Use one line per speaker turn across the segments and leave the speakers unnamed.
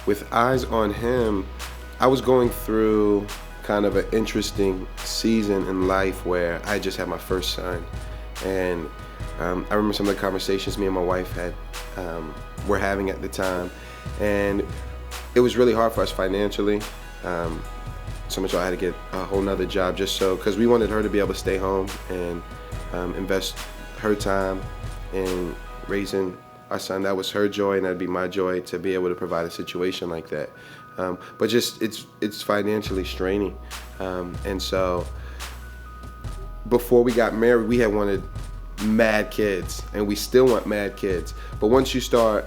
with eyes on him, I was going through kind of an interesting season in life where I just had my first son. And I remember some of the conversations me and my wife were having at the time. And it was really hard for us financially. So much so I had to get a whole nother job because we wanted her to be able to stay home and invest her time in raising our son. That was her joy, and that'd be my joy to be able to provide a situation like that. But just it's financially straining. And so before we got married, we had wanted mad kids, and we still want mad kids. But once you start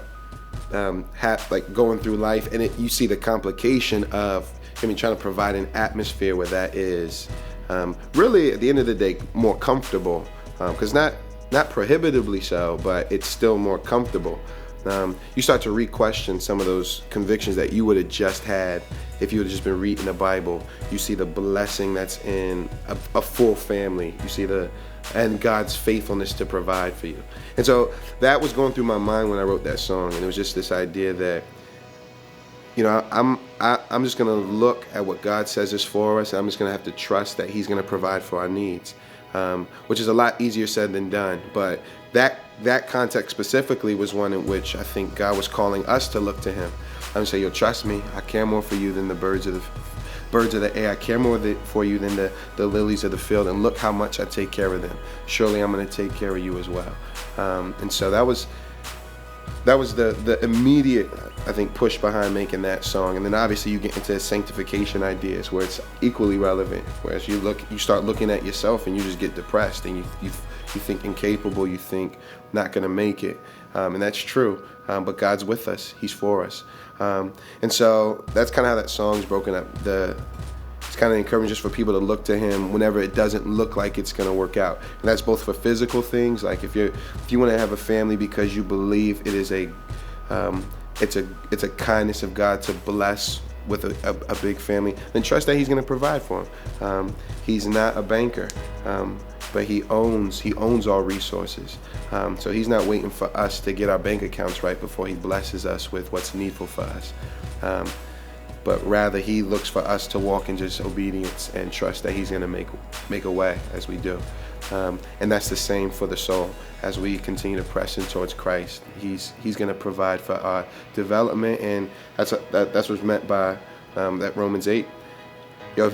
going through life, and you see the complication of trying to provide an atmosphere where that is really, at the end of the day, more comfortable, because not prohibitively so, but it's still more comfortable. You start to re-question some of those convictions that you would have just had if you would have just been reading the Bible. You see the blessing that's in a full family. You see and God's faithfulness to provide for you. And so that was going through my mind when I wrote that song, and it was just this idea that, I'm just gonna look at what God says is for us, and I'm just gonna have to trust that He's gonna provide for our needs, which is a lot easier said than done. But that context specifically was one in which I think God was calling us to look to Him. I'm say, trust me, I care more for you than the birds of the air. I care more for you than the lilies of the field, and look how much I take care of them. Surely I'm going to take care of you as well. And so that was the immediate, I think, push behind making that song. And then obviously you get into sanctification ideas where it's equally relevant. Whereas you start looking at yourself and you just get depressed, and you think incapable, you think not going to make it. And that's true. But God's with us. He's for us. And so that's kind of how that song's broken up. It's kind of encouraging just for people to look to Him whenever it doesn't look like it's going to work out. And that's both for physical things, like if you want to have a family because you believe it is it's a kindness of God to bless with a big family, then trust that He's going to provide for them. He's not a banker, but He owns all resources. So He's not waiting for us to get our bank accounts right before He blesses us with what's needful for us. But rather He looks for us to walk in just obedience and trust that He's going to make a way as we do. And that's the same for the soul. As we continue to press in towards Christ, He's going to provide for our development, and that's what's meant by that Romans 8. If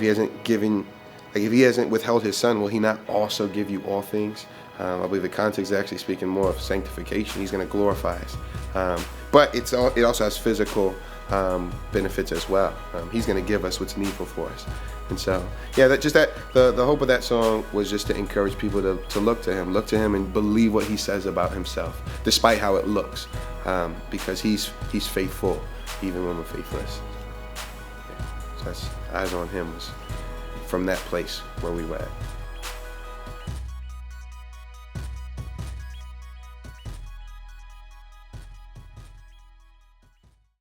He hasn't withheld His Son, will He not also give you all things? I believe the context is actually speaking more of sanctification. He's going to glorify us. But it also has physical benefits as well. He's going to give us what's needful for us. And so, the hope of that song was just to encourage people to look to Him and believe what He says about Himself, despite how it looks, because He's faithful even when we're faithless. So that's eyes on Him was from that place where we were at.